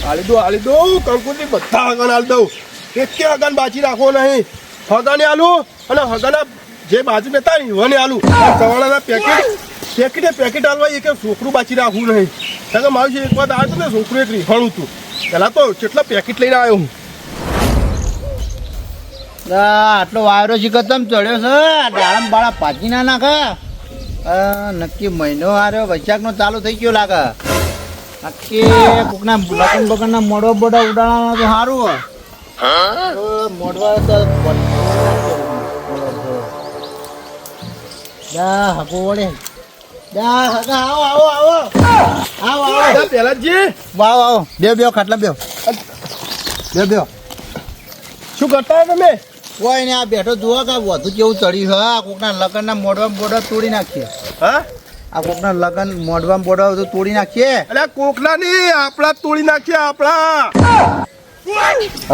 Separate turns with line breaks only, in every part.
આલી દો કંકુતરી બધા હગન આલી દઉં. એક હગન બાજી રાખવો નહીં. હગાને આલું અને હગાના જે બાજુ બેતા ને એને આલું. સવાળાના પેકેટ આલવા એક છોકરું બાજી રાખવું નહીં. કારણ કે મારું એક વાત આવ્યું ને છોકરું એક રીફાણું હતું. પહેલાં તો કેટલા પેકેટ લઈને આવ્યો હું.
આટલો વાયરો શીખતમ ચડ્યો છે. દાડમ બાળા પાછી ના નાખે. નક્કી મહિનો હાર્યો વૈશાખનો ચાલુ થઈ ગયો લાગે. નક્કી કોકના લગન બગનના મોડો બોડો ઉડાડવાનો તો સારું. મોડવા તો હકો વળે. આવો
પેલા જી
આવો બે ખાટલા બે
શું કરતા તમે?
કોઈ ને આ બેઠો જુઓ કે વધુ કેવું ચડ્યું છે. કોકના લગન ના મોડવા બોડો તોડી નાખીએ.
હા
આ કોકના લગન મોડવા બોડો બધું તોડી નાખીએ.
અરે કોકના ની આપણા તોડી નાખીએ આપણા.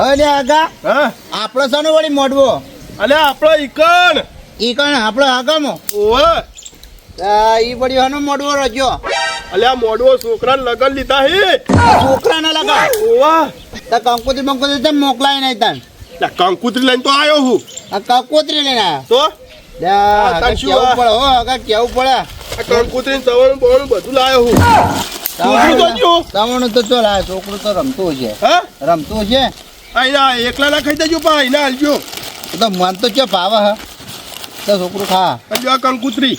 અરે આગા
હા
આપણો શાનો વળી મોડવો?
અલે આપણો
ઈકણ આપણો આગમો.
ઓવે
ઈ વળી આનો મોડવો રજો.
અલે આ મોડવો છોકરાને લગન લીધા હે.
છોકરાને લગન
ઓવા
તા કંકોત્રી તેમ મોકલાય નહીં તાન.
કંકુતરી લઈને તો આવ્યો હું.
આ કંકોત્રી લઈને આવ્યો
તો
કેવું પડે હો આગા કેવું પડે.
કંકુતરી સવણ બોણ બધું લાયો હું.
તમણું તો ચો લાય. છોકરું તો રમતું છે.
હા
રમતું છે.
અહીંયા એકલા ના ખાઈ દેજો પા અહીંયા હાલજો.
તો મન તો ચો ભાવે હ તો છોકરું ખા.
જો આ કંકુતરી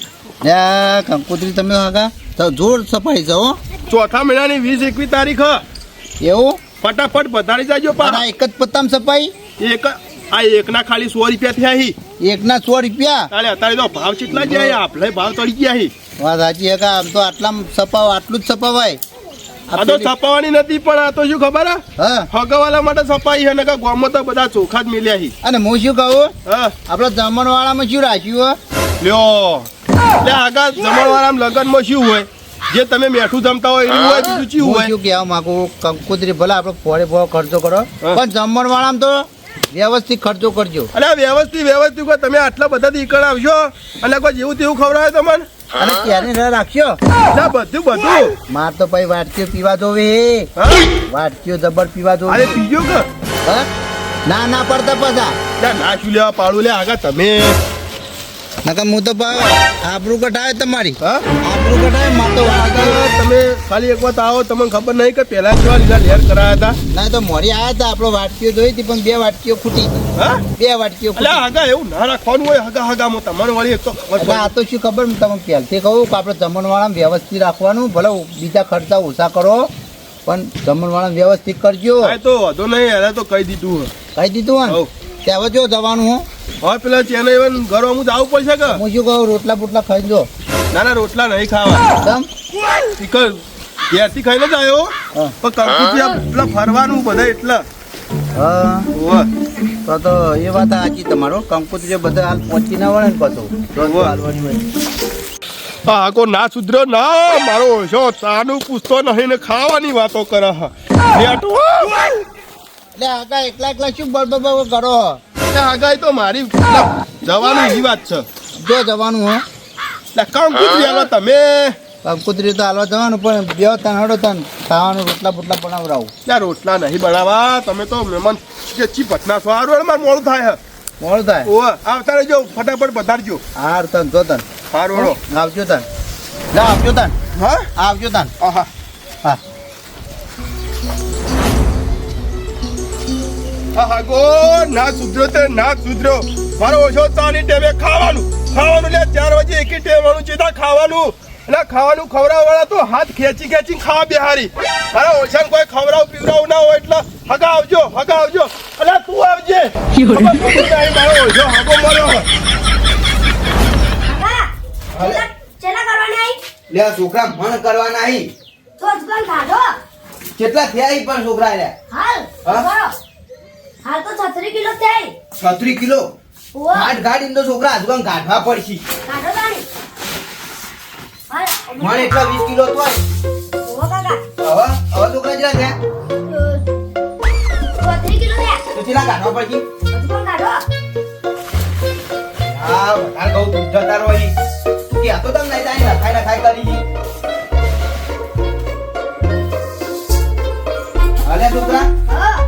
કંકોત્રી તમે આગા તો જોર સફાઈ છે હો.
ચોથા મહિનાની 20-21 તારીખ
એવું
ફટાફટ વધારી જાજો પા.
એક જ પત્તામ સફાઈ
એકના ખાલી 100 રૂપિયા થયા હી.
એકના 100 રૂપિયા.
તાલે અત્યારે તો ભાવ કેટલા જાય આપણે ભાવ ચડી ગયા હી.
વાત સાચી હે. આમ તો આટલું જ સપાવાય.
આ તો સપાવાની નથી પણ આ તો શું ખબર
હા
હગવાલા માટે સપાઈ હે. નકા ગામમાં તો બધા ચોખા જ મિલ્યા હી.
અને હું શું કહું
હા
આપડે જમણવાળામાં શું રાખ્યું
લ્યો એટલે આગા જમણવાળામાં લગનમાં શું હોય જે તમે મેઠું જમતા હોય એવું હોય બીજું શું હોય.
શું કહેવા માંગુ કંકોત્રી ભલે આપણે ફોડે ખર્ચો કરો પણ જમણવાળામાં તો વ્યવસ્થિત ખર્ચો કરજો.
અરે વ્યવસ્થિત કોઈ તમે આટલા બધા ઈકડ આવશો અને કોઈ જેવું તેવું ખવડાવે તમને
અને ક્યારે રાખશો
બધું
માર તો ભાઈ વાટકીઓ પીવા જોવે. વાટકીઓ જબર પીવા જોવે.
અરે પીજો કે
ના પડતા પાછા
ના શું લેવા પાડું લે આગા તમે.
નકર હું તો આબરૂ કઢાય તમારી.
હા
આબરૂ કઢાય માર તો
તમે ખાલી એક વાત આવો તમને ખબર નહીં કે પેલા કેવા લીધા લેર કરાયા હતા.
ના તો મોરી આવ્યા હતા આપણો વાટકીઓ જોઈ હતી પણ 2 વાટકીઓ ખૂટી હતી.
હા
2 વાટકીઓ
અલ્યા આગા એવું ના રાખવાનું હોય હગામાં તમને વળી એક તો ખબર.
આ તો શું ખબર તમને પહેલથી કહું કે આપણે જમણવાળા વ્યવસ્થિત રાખવાનું. ભલે બીજા ખર્ચા ઓછા કરો પણ જમણવાળા વ્યવસ્થિત કરજો.
તો વધુ નહીં એને તો કહી દીધું
ને ત્યાં જો જવાનું હું
હવે પેલા ચેને ઘરો હું જવું પડશે કે
હું શું કહું રોટલા બોટલા ખાઈ જો.
ના રોટલા નહીં ખાવા ઘેરથી ખાઈને જ આવ્યો પણ કંકુતરી પેલા ફરવાનું બધા એટલા.
હા તો એ વાત સાચી તમારો. કંકોત્રી બધા હાલ પહોંચી ના વળે ને પાછું
આગો ના સુધરો ના મારો ઓછો તાનું પૂછતો નહીં ને ખાવાની વાતો કરે.
એટલે આગા એકલા શું બળબબ કરો?
આગાઈ તો મારી જવાનું એવી વાત છે.
જો જવાનું હો
કંકુતરી હાલો તમે.
કંકોત્રી તો હાલવા જવાનું પણ બે તન હડો તન ખાવાનું રોટલા બોટલા બનાવરાવું.
ત્યાં રોટલા નહીં બનાવવા તમે તો મહેમાન ચી ભટના છો. હારું મારે મોડું થાય. ઓ આવતા રહેજો ફટાફટ પધારજો.
હાર તન જો તન
હારું
આવજો તન આવજો તન.
હા
આવજો તન.
હા ગો ના સુધરો મારો ઓછો તાની ટેવે ખાવાનું લે 4 વાગે એકી ટેવાનું ચેતા ખાવાનું એટલે ખાવાનું ખવડાવવાળા તો હાથ ખેંચી ખાવા બેહારી. મારા ઓછા કોઈ પીવરાવ ના હોય એટલે હગા આવજો એટલે તું આવજે. મારો ઓછો હગો મળ્યો
લે છોકરા મન કરવાના આઈ કેટલા થયા ઈ પણ છોકરા લે
હાલ તો 36 કિલો થાય.
36 કિલો ગાઢ ઇndo છોકરા આજુબાજુ ગાઢવા પડશી.
કાઢો તાણી.
મને એટલા 20 કિલો તો હોય.
ઓ કાકા
હવે છોકરા જરા થયા
32 કિલો થયા.
તો ચેલા ગાઢવા પડશી.
બધું પણ કાઢો.
હા વધારે કહું તું જતા રહો ઈ કે આ તો તમ નહીં જાય ખાઈ કરી જી. અલે લે છોકરા
હા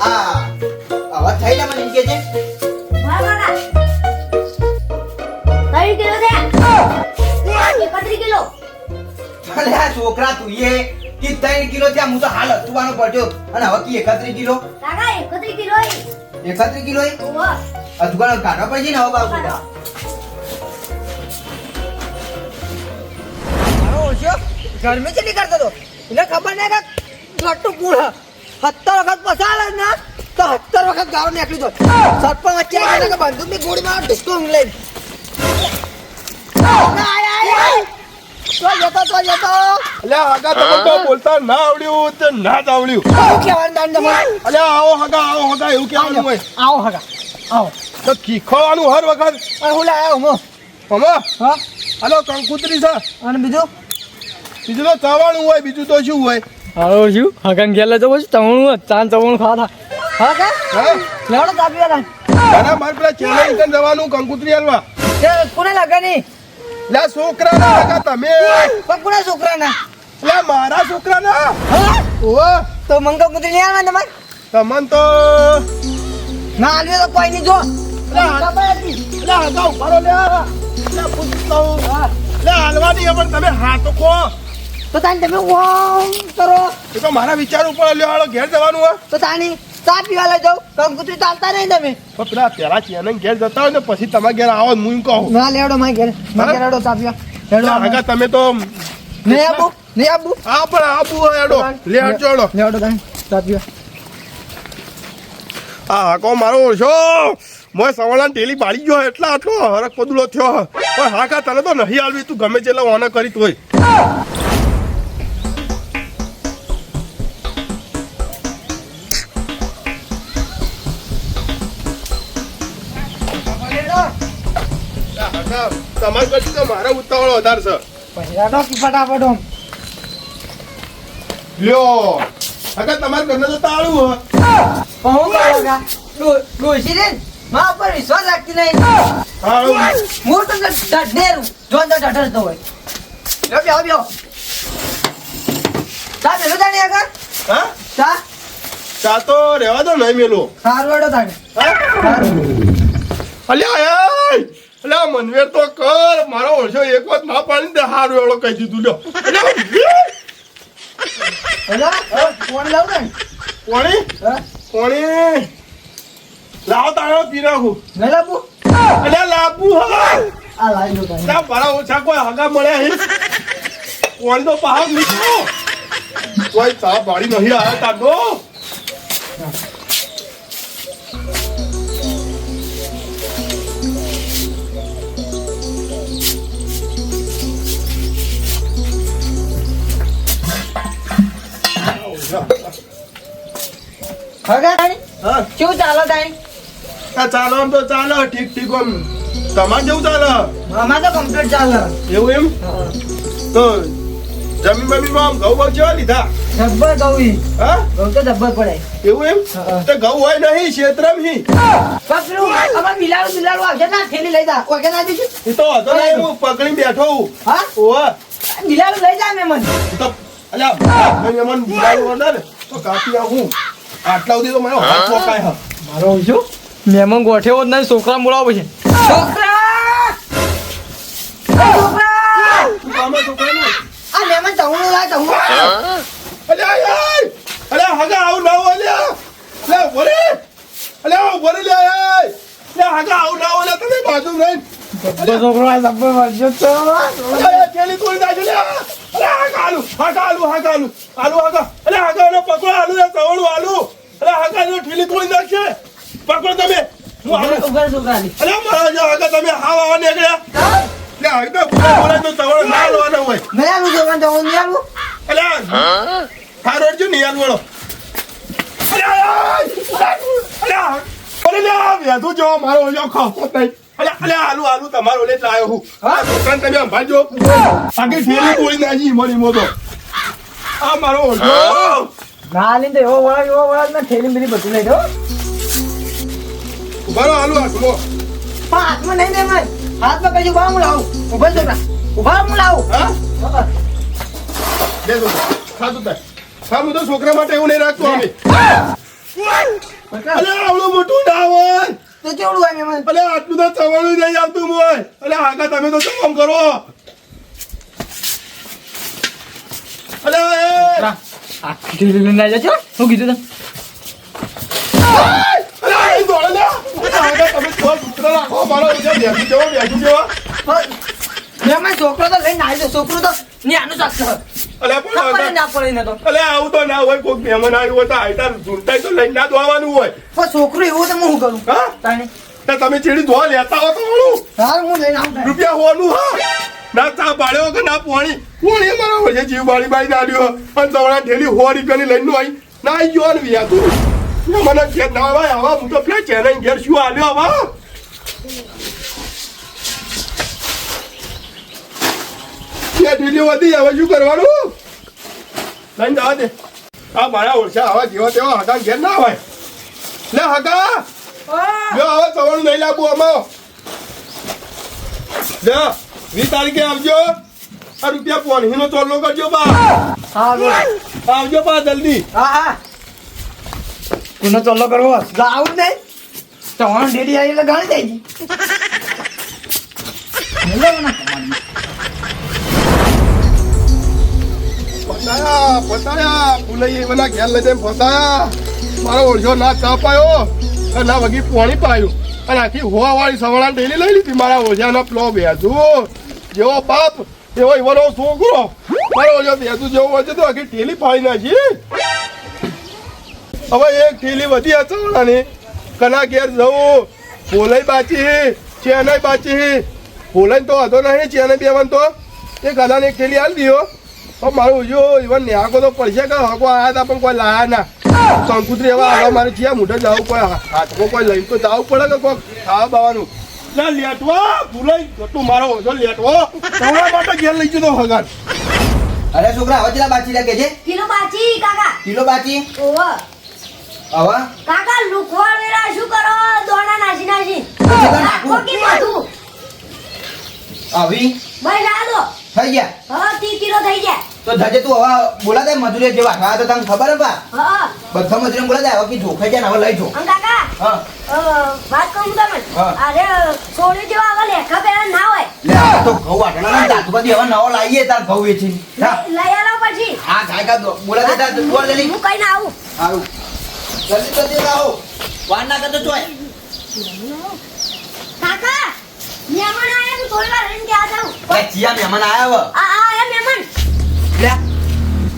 આ આવા થઈ લે મને એમ કે છે
વાહ કાકા 3 કિલો દે 31 કિલો
અલે આ છોકરા તું એ કે 3 કિલો ત્યાં હું તો હાલ હતુવાનો પડ્યો અને હવે કી 31 કિલો
કાકા 31 કિલો
31 કિલો એ
ઓહો
હતુવાનો કાઢવા પડશે ને હવે બાબુ
કાઢો.
ગરમી ચેલી કરતો તો એને ખબર નહીં કે લટ્ટુ પૂળ 70 વખત પસાડે ને તો 70 વખત ગાળો નીકળી જો સરપંચ વચ્ચે આવીને કે બંદૂકની ગોળી મારો ઢીકતો ઊંઘ લઈને તો જતો
અલ્યા હગા તમે તો બોલતા ના આવડ્યું તે ના જ આવડ્યું
શું કહેવાનું તાન તમારે
અલ્યા આવો હગા એવું કહેવાનું હોય
આવો હગા આવો
તો ખીખવાનું હર વખત
અને હું લાયો હું
હમો
હા
હાલો કંકુતરી છે
અને બીજું
બીજું તો ચવાણું હોય બીજું તો શું હોય
હાલો શું હગન ગયેલા તો પછી તવણું ચાંદ તવણું ખાવા
હા કે
હા
લેવડો તાપી વાળા
ના મારે પેલા ચેનલ ઇન્કન જવાનું કંકુતરી હાલવા
તે કોને લગાની
લે છોકરા ના હગા તમે
પણ કોને છોકરાના
લે મારા છોકરા ના
હા
ઓહો
તો મંગળ કુતરી નહીં આવે તમારે
તમન તો
ના આલ્યો તો કોઈ નહીં જો
લે હગા ઉભારો લે પૂછતો લે હાલવાની પણ તમે હાથો ખો
તો તાને તમે વામ કરો
એ તો મારા વિચાર ઉપર લ્યો હાલો ઘેર જવાનું હોય
તો તાની ચા પીવા લઈ જાઉં કંકુતરી ચાલતા નહીં તમે
તો પેલા પેલા ચેનલ ઘેર જતા હોય ને પછી તમારા ઘેર આવો હું એમ કહું
ના લેવડો મારી ઘરે મારી ઘરે હેડો ચા પીવા હેડો
હગા તમે તો
નહીં આબુ નહીં આબુ
આ પણ આબુ હોય હેડો લે હટજો હેડો
લેવડો તાને ચા પીવા
આ હાકો મારો ઓછો મોય સવાળા ટેલી પાડી ગયો એટલા આટલો હરક પદુલો થયો પણ હાકા તને તો નહીં આલવી તું ગમે તેટલા ઓના કરી તોય તમારે કરતી તો મારા ઉતાવળો વધારે છે
પહેલા તો ફટાફટ ઓમ
લ્યો હાકા તમારે ઘરને તો તાળું હોય
કહું કરોગા ડોસી રે માં ઉપર વિશ્વાસ રાખતી નહીં
તાળું
મોટું તો ડઢેરું જોન તો ડઢરતો હોય લ્યો બેહો બેહો ચા પેલું તાણી આગળ
હા
ચા
ચા તો રહેવા દો નહીં મેલો
સારું હેડો તાણી
અલ્યા અલ્યા મનવેર તો કર મારો ઓળશો એક વાત ના પાડી દે હારું એવડો કહી દીધું લ્યો
હેલો ફોન લાવ ને
કોણી
હા
કોણી લાવ તારો પી નાખું
નહીં લાવું
અલ્યા લાબુ હા
આ લાવી દો તાણી
ના મારા ઓછા કોઈ હગા મળ્યા હે કોણી તો પહાડ નીકળો કોઈ ચા પાડી નહીં આવ્યા તાડો
હગા તાણી
હા
શું ચાલો તાણી
આ ચાલો આમ તો ચાલો ઠીક ઠીક આમ તમારે જેવું ચાલે
અમાર તો કમ્પ્લીટ ચાલે
એવું એમ તો જમીન બમીનમાં આમ ઘઉં બહુ જેવા લીધા
જબ્બર ગૌઈ
હા
ગૌ તો જબ્બર પડે
એવું એમ
હા.
તો ઘઉં હોય નહીં ક્ષેત્રમ હી
પકડું અમાર બિલાડું આવશે ના થેલી લઈ જા ઓકે ના દીધું
એ તો હતો ને હું પકડી બેઠો હું
હા
ઓહ
બિલાડું લઈ જા મેં મને
તો અલ્યા મન બોલાવું અંદર તો કાપી આવું આટલા સુધી તો મારો હાથ પોકાય હા
મારો શું મહેમાન ગોઠેવો જ નહીં છોકરા બોલાવો પછી
છોકરા છોકરા
તું કામે છોકરાનું
આ મહેમાન ચહુણું લાય ચહુણું
અલ્યા યાર અલ્યા હગા આવું ના હોય અલ્યા અલ્યા બોરે અલ્યા બોરે લે યાર અલ્યા હગા આવું ના હોય તમે બાજુ રહીને
તો છોકરો આ જબ્બર વાંચ્યો તો
અલ્યા કેલી કોઈ નાખી લે અલ્યા હગા આલુ અલ્યા હગા ને પકડો આલુ ને સવણું આલુ અલ્યા હગા ને ઠીલી કોઈ નાખશે પકડો તમે હું આલુ
ઉભર છોકરાની
અલ્યા મારા જો હગા તમે હાવ આવા નીકળ્યા લે હગા બોલા તો સવણું ના લેવાના હોય
નહીં આવું છોકરા ચહુણું નહીં આવું
અલ્યા હારો જો નહીં આલુ વળો અલ્યા વેધું જો મારો ઓલો ખાતો નહીં અલ્યા આલુ તમારો લે લાયો હું હા છોકરાને તમે અંભાજો આગે ફેરી બોલી નાજી મરી મોતો આ મારો ઓલો
ના લીધે એવો વળાગ ને થેલી બીલી બધું લઈ દો
ઉભારો આલુ આટલો
પણ હાથમાં નહીં દે ભાઈ હાથમાં કઈ ઉભા હું લાવું ઉભર છોકરા ઉભા હું લાવું
હા દે દો ખાતું તા હા હું તો છોકરા માટે એવું નહીં રાખતો અમે અલે આવડું મોટું ના હોય
તો કેવડું હોય મહેમાન
અલે આટલું તો ચવાણું નહીં આવતું હોય અલે આગા તમે તો શું કામ કરો અલે
આ ઢીલી લઈને આવી જજો શું કીધું
અલે અહીં દોડે ને આગા તમે તો પુત્ર રાખો મારો બેસું જેવા
મહેમાન છોકરો તો લઈને આવી છોકરો તો ન્યાનું શકશે
અલે
ખબર
પણ
ના પડે ને તો
અલે આવું તો ના હોય કોઈ મહેમાન આવ્યું હોય તો આઈતા ઝૂંટાઈ તો લઈને ના દોવાનું હોય
પણ છોકરો એવું તો હું કરું
હા
તાને
તો તમે ચીડી ધોવા લેતા હો તો વળું
હાર હું લઈને આવું
રૂપિયા હોવાનું હા ના ચા પાડ્યો કે ના પોણી પોણી મારા વજે જીવ બાળી બાળી નાડ્યો અને તમારા ઠેલી 100 રૂપિયાની લઈને આવી ના આવી ગયો ને વ્યા તું મને ઘેર ના આવે હવે હું તો પેલા ચેનઈ ઘેર શું આલ્યો હવે કે ઢીલી વધી હવે શું કરવાનું લઈને જવા દે આ મારા ઓળખા આવા જેવા તેવા હગા ઘેર ના હોય લે હગા જો હવે સવારનું નહીં લાવવું આમાં લે 20 તારીખે આવજો આ રૂપિયા પોણીનો ચોલ્લો કરજો બા
હા બોલ
આવજો બા જલ્દી
હા હા
કોનો ચોલ્લો કરવો
ગાવું નહીં તમારો ડેડી આવી એટલે ગાળી દેજી
ફસાયા ફૂલઈ એના ઘેર લઈ જઈને ફસાયા મારો ઓળખો ના ચા પાયો અને ના વગી પોણી પાયું અને આખી હોવાવાળી સવાળા ડેલી લઈ લીધી મારા ઓળખાના પ્લો બેસું જેવો બાપ એવો ઈવાનો છોકરો મારો ઓળખો બેસું જેવો હોય છે તો આખી ઠેલી પાડી નાખી હવે એક ઠેલી વધી આ સવાળાની કના ઘેર જવું ફોલાઈ બાચી ચેનઈ બાચી ફોલાઈ તો હતો નહીં ચેનઈ બેવાન તો એ ગદાને એક ઠેલી હાલ દીધો મારું જો ઇવન ન્યાકો તો પડશે કે હકો આયા હતા પણ કોઈ લાયા ના કંકુતરી એવા આગળ મારે જ્યાં મોઢે જવું કોઈ હાથમાં કોઈ લઈને તો જવું પડે કે કોઈ ખાવા બાવાનું ના લેટવા ભૂલાઈ તું મારો ઓછો લેટવો તમારા માટે ઘેર લઈ જતો હગાર
અરે છોકરા હવે કેટલા બાચી લાગે છે
કિલો બાચી કાકા
કિલો બાચી
ઓહો
હવે
કાકા લુખવાડ વેરા શું કરો દોણા નાસી નાસી નાખો કે બધું
આવી
ભાઈ લા દો
થઈ ગયા
હા 30 કિલો થઈ ગયા
તો ધજે તું હવે બોલા દે મજૂરી જેવા ખાવા તો તને ખબર હે બા
હા
બધા મજૂરી બોલા દે હવે કે ધોખાઈ જાય ને હવે લઈ જો
અને કાકા
હા
વાત કહું તમને
હા.
અરે સોળી જેવા હવે લેખા પહેલા ના હોય
લે આ તો ઘઉં વાટણા ના દાંત બધી હવે નવો લાવીએ તાર ઘઉં વેચી
લઈ આલો પછી
હા ગાય કા બોલા દે તાર બોલ જલ્દી
હું કઈ ના આવું
સારું જલ્દી જલ્દી આવો વાર ના કરતો ચોય
કાકા મહેમાન આયા તો થોડી વાર રહીને ત્યાં જાઉં
ભાઈ ચિયા મહેમાન આયા
આ આયા મહેમાન
લે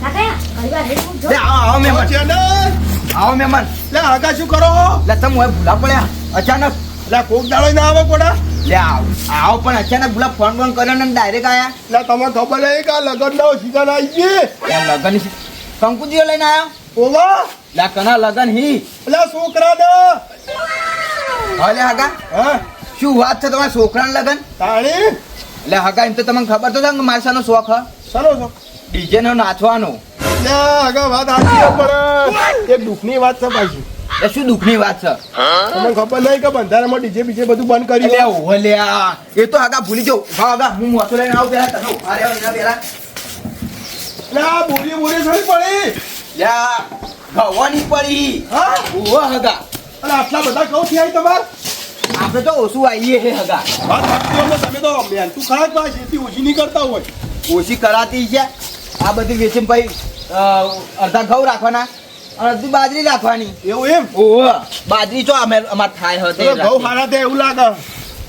કાકા ઘણી વાર રહીને હું
લે
જોઉં.
આવો મહેમાન
ચેનઈ
આવો મહેમાન
લે હગા શું કરો
લે તમે હવે ભૂલા પડ્યા અચાનક
લે કોક દાડો ના આવે કોડા
લે આવો પણ અચાનક ભૂલા ફોન ફોન કર્યો ને ડાયરેક્ટ આયા
લે તમને ખબર નહીં કે આ લગન નો સીઝન આવી ગઈ
લે લગન કંકુજીઓ લઈને આયા
ઓવા
લે કના લગન હી
લે છોકરા ને
હાલે હગા
હા
શું વાત છે તમારા છોકરાના લગન
તાણી
લે હગા એમ તો તમને ખબર તો છે કે મારસાનો શોખ હ
સરો છો
ડીજે નો નાચવાનો
લે આગા વાત સાચી પર એક દુઃખની વાત છે પાછી
એ શું દુઃખની વાત છે
તમને ખબર નહીં કે બંધારામાં ડીજે બીજે બધું બંધ કરી
લે
દે
ઓહો લે એ તો હગા ભૂલી જાઉં હા હગા હું મોટો લઈને આવું પેલા તને ઉભા રહેવા એના પેલા
લે આ બોરી બોરી સડી પડી
લે ગવાની પડી
હા
ઓહો હગા
અને આટલા બધા કહું થયા તમાર
આપણે તો ઓછું આવીએ હે હગા
વાત સાચી અમને તમે તો મહેનતું ખરા જ પાછી એટલી ઓછી નહીં કરતા હોય
ઓછી કરાતી છે આ બધી વેચીને પછી અડધા ઘઉં રાખવાના અને અડધી બાજરી રાખવાની
એવું એમ
ઓહો બાજરી ચો અમાર થાય
તો ઘઉં
હતી
હારા થાય એવું લાગે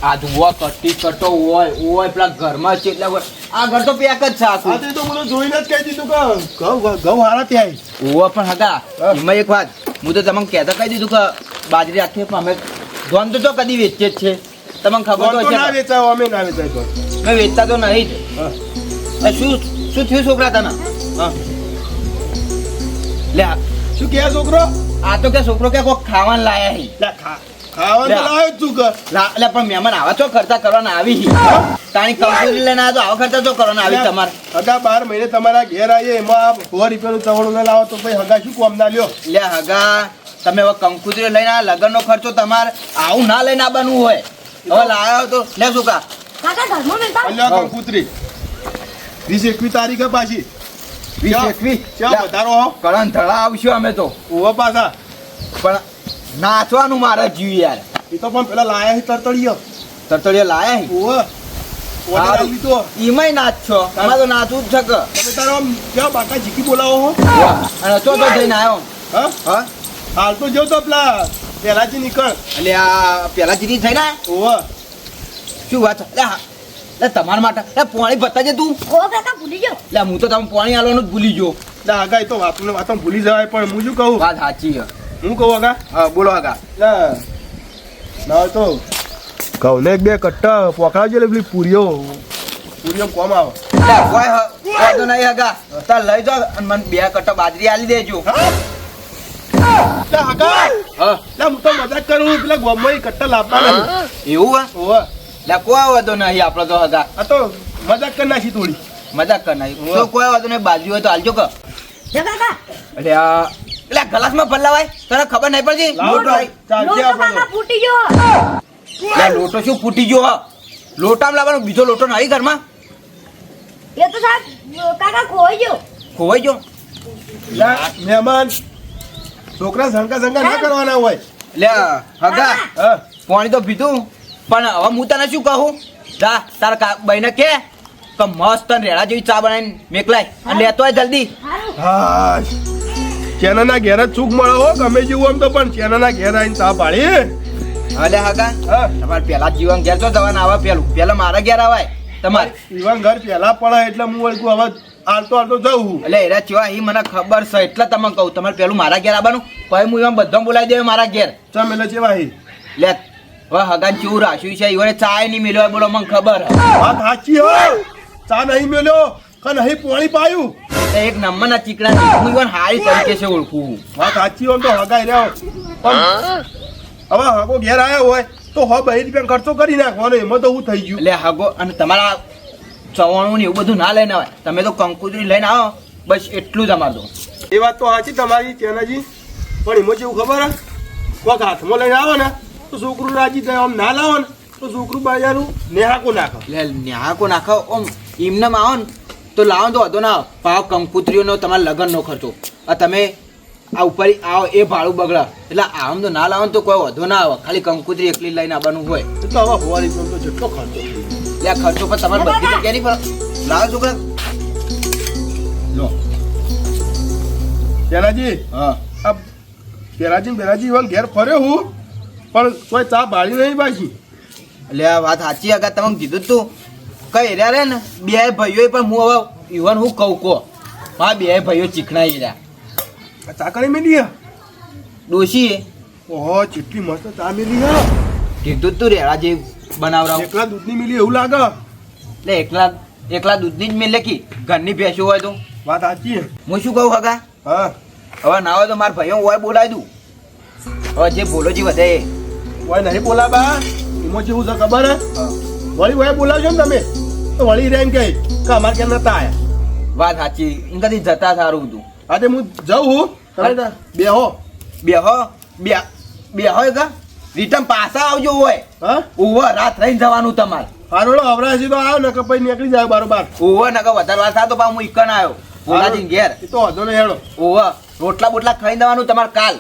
આ જુઓ કટ્ટી કટ્ટો હોય પેલા ઘરમાં ચેટલા હોય આ ઘર તો પેક જ છે
હા
આખું
તે તો મને જોઈને જ કહી દીધું કે ઘઉં હારા ત્યાં
ઓહો પણ હગા એમાં એક વાત હું તો તમને કહેતા કહી દીધું કે બાજરી રાખીએ પણ અમે ધોન તો કદી વેચીએ જ છે તમને ખબર તો
ના
છે
વેચાય અમે ના વેચાય તો
મેં વેચતા તો નહીં જ
હા.
એ શું થયું છોકરા તને
હા
લે
શું કહે છોકરો
આ તો કે છોકરો કે કોઈ ખાવાનું લાયા હી
લે ખાવાનું તો લાવ્યો જ છું કે
એટલે પણ મહેમાન આવા ચો ખર્ચા કરવાના આવી હી તાણી કંપની લઈને આવ્યા તો આવા ખર્ચા ચો કરવાના આવી તમારે
હગા 12 મહિને તમારા ઘેર આવીએ એમાં 100 રૂપિયાનું ચવણું ના લાવો તો ભાઈ હગા શું કોમ ના લ્યો
લે હગા તમે હવે કંકુતરી લઈને આ લગ્નનો ખર્ચો તમારે આવું ના લઈને આવવાનું હોય હવે લાવ્યો તો લે છોકરા
કાકા ઘરમાં મેલતા
અલ્યા કંકુતરી 20-21 તારીખે પાછી
20
ક્યાં વધારો
કળણ ધડા આવશું અમે તો
ઓવા પાછા
પણ નાચવાનું મારે જીવ યાર
એ તો પણ પેલા લાયા છે તરતડીયો
તરતડિયા લાયા હી
ઓવા ઓર્ડર આવી તો
ઈમાંય નાચ છો તમારે તો નાચવું જ છે કે
તમે તારો આમ ક્યાં બાકા જીકી બોલાવો હો
અને તો જઈને આવ્યો
હા
હા
હાલ તો જો તો પેલા પેલાથી નીકળ
એટલે આ પેલા જીતી થઈ ને
ઓવા
શું વાત છે લે તમારા માટે લે પાણી બતાજે તું
ઓ કાકા ભૂલી ગયો
લે હું તો તમે પાણી આલવાનું જ ભૂલી ગયો
ના આગા એ તો વાતો ભૂલી જવાય પણ હું શું કહું
વાત સાચી છે
હું કહું આગા
હા બોલો આગા
ના તો કહું ને બે કટ્ટા પોખડાવજો એટલે પેલી પૂરીઓ કોમ આવે
લે કોઈ વાંધો નહીં આગા તાર લઈ જાઓ અને મને 2 કટ્ટા બાજરી આલી દેજો
લે આગા
હા
લે હું તો મજાક કરું પેલા ગોમમાં કટ્ટા લાવતા નહીં
એવું હે
ઓવા
લે કોઈ વાંધો નહીં આપણે તો આગા
આ તો મજાક કરી નાખી થોડી
મજાક કર નાખી તો કોઈ વાંધો નહીં બાજરી હોય તો હાલજો કે
જા કાકા
એટલે આ એટલે ગ્લાસમાં પલ્લાવાય તને ખબર નહીં પડતી
લાવો તો ચાલશે
લોટો
આપણે
કાકા ફૂટી ગયો
લે લોટો શું ફૂટી ગયો હા લોટામાં લાવવાનો બીજો લોટો નહીં ઘરમાં
એ તો સાહેબ કાકા ખોઈ ગયો
ખોવાઈ ગયો
લે મહેમાન છોકરા શંકા ના કરવાના હોય
લે હગા
હા
પાણી તો પીધું પણ હવે હું તને શું કહું જા તારા બહેને કે મસ્ત રેડા જેવી ચા બનાવીને મેકલાય અને લેતો આય જલ્દી
હારું
હા ચેનાના ઘેર જ સુખ મળે હો ગમે જેવું આમ તો પણ ચેનાના ઘેર આવીને ચા પાડી
અલે હગા
હા
તમારે પેલા જીવન ઘેર તો જવાના આવે પેલા મારા ઘેર આવાય તમારે
ઈવન ઘર પેલા પડે એટલે હું વળગું હવે હાલતો જવું
એટલે એરા ચેવા એ મને ખબર છે એટલે તમે કહું તમારે પેલું મારા ઘેર આવવાનું પછી હું એમ બધા બોલાવી દેવા મારા ઘેર
ચમ એટલે ચેવા હી
લે હવે હગાન ચેવું રાખ્યું છે ઈવને ચાય નહીં મેળવ્યો બોલો મને ખબર
વાત સાચી હો ચા નહીં મેલ્યો કે નહીં પાણી પાયું
એક નંબરના ચીકણા હું ઈવન હારી તરીકે છે ઓળખું
વાત સાચી હોય તો હગાઈ રહ્યો પણ હવે હગો ઘેર આવ્યા હોય તો 2 રૂપિયા ખર્ચો કરી નાખવાનો એમાં તો હું થઈ ગયું
એટલે હગો અને તમારા ચવાણું ને એવું બધું ના લઈને આવે તમે તો કંકુતરી લઈને આવો બસ એટલું જ અમારું
એ વાત તો સાચી તમારી ચેનાજી પણ એમાં જેવું ખબર હે કોઈક હાથમાં લઈને આવે ને તો છોકરું રાજી થાય આમ ના લાવો ને તો છોકરું બાજારું નેહાકો નાખે
એટલે ન્યાકો નાખો ઓમ એમને આવો ને તો લાવો તો હતો ના પાવ કંકુતરીઓનો તમારા લગ્નનો ખર્ચો આ તમે આ ઉપર આવો એ ભાડું બગડા એટલે આમ તો ના લાવો ને તો કોઈ વધુ ના આવે ખાલી કંકુતરી એકલી લઈને આવવાનું હોય
તો હવે હોવારી તો જેટલો ખર્ચો
એટલે આ ખર્ચો પર તમારે બધી જગ્યા નહીં પડે લાવો છોકરા લો
ચેનાજી
હા
આ પેલાજી એવા ઘેર ફર્યો હું પણ કોઈ ચા બાળી નહીં પાછી
એટલે આ વાત સાચી આગળ તમે કીધું તું કઈ રહ્યા રે ને 2 ભાઈઓ પણ હું હવે ઈવન હું કહું કો હા 2 ભાઈઓ ચીકણા રહ્યા
ચા કરી મેલી
ડોશી
ઓહો કેટલી મસ્ત ચા મેલી હે
કીધું તું રેડા જે બનાવરાવ
એકલા દૂધની મેલી એવું લાગે
એટલે એકલા દૂધની જ મેલે કી ઘરની ભેંસો હોય તો
વાત સાચી
હું શું કહું હગા
હા
હવે ના હોય તો મારા ભાઈઓ હોય બોલાવી દઉં હવે જે બોલો જી વધે એ.
ઓય નહીં બોલાબા એમાં જેવું છે ખબર હે વળી ઓય બોલાવજો ને તમે તો વળી રેમ કે અમારે ક્યાં નતા આયા
વાત સાચી એમ કદી જતા સારું હતું
આજે હું જાઉં તમે બેહો
બેહો કા રિટર્ન પાછા આવજો હોય
હા
ઉભો રાત રહીને જવાનું તમારે
હારોડો અવરાજી તો આવ્યો ને કે પછી નીકળી જાય બારોબાર
ઉભો નકર વધારે વાર થાય તો પાછું હું ઈકન આવ્યો બોલાજી ઘેર
એ તો વાંધો નહીં હેડો
ઉભો રોટલા બોટલા ખાઈ દેવાનું તમારે કાલ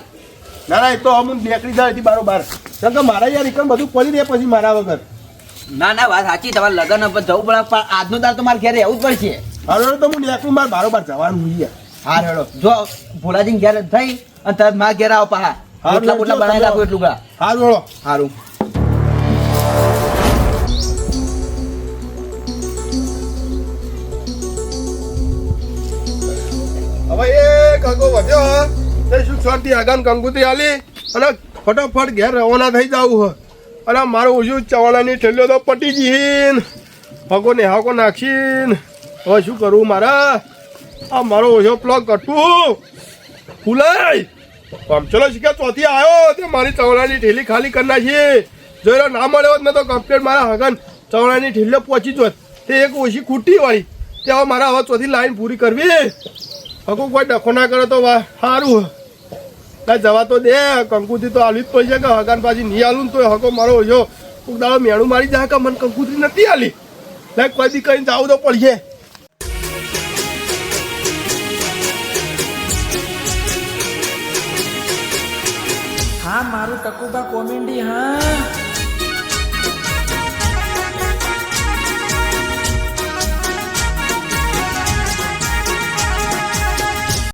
ના એ તો અમુક નીકળી જાય એથી બારોબાર કેમ કે મારા યાર એકન બધું પડી રહે પછી મારા વગર
ના વાત સાચી તમારે લગ્ન પર જવું પડે પણ આજનો દાર તો મારે ઘેર રહેવું જ પડશે
હારોડો તો હું નીકળું મારે બારોબાર જવાનું હોય
હા હેડો જો ભોલાજી ઘેર થઈ અને તરત મારા ઘેર આવો પાહા રોટલા બોટલા બનાવી રાખો એટલું કા
હારોડો
સારું
હવે એ કાકો વધ્યો તે સુખ શાંતિ આગાન કંકુતરી આલી અને ફટાફટ ઘેર રવાના થઈ જાવું હ અને મારો ઓછું ચવાણાની ઠેલ્યો તો પટી જીન હકો ને હાકો નાખીન હવે શું કરું મારા આ મારો ઓછો પ્લગ કટું ફૂલાય પંચલો શીખ્યા ચોથી આવ્યો તે મારી ચવાણાની ઠેલી ખાલી કરી નાખી જો એનો ના મળ્યો હોત ને તો કમ્પ્લેટ મારા હગન ચવાણાની ઠેલીઓ પહોંચી જોત તે એક ઓછી ખૂટી વાળી તે હવે મારા હવે ચોથી લાઈન પૂરી કરવી હકો કોઈ ડખો ના કરે તો સારું ના જવા તો દે કંકુતરી તો આલી જ પૈસા કે હગાન પાછી નહીં આલું તો હકો મારો ઓછો કોક દાડો મેણું મારી જાય કે મને કંકુતરી નથી આલી લાઈક કોઈ દી કઈ જવું તો પડશે
મારું ટકુબા કોમેડી હા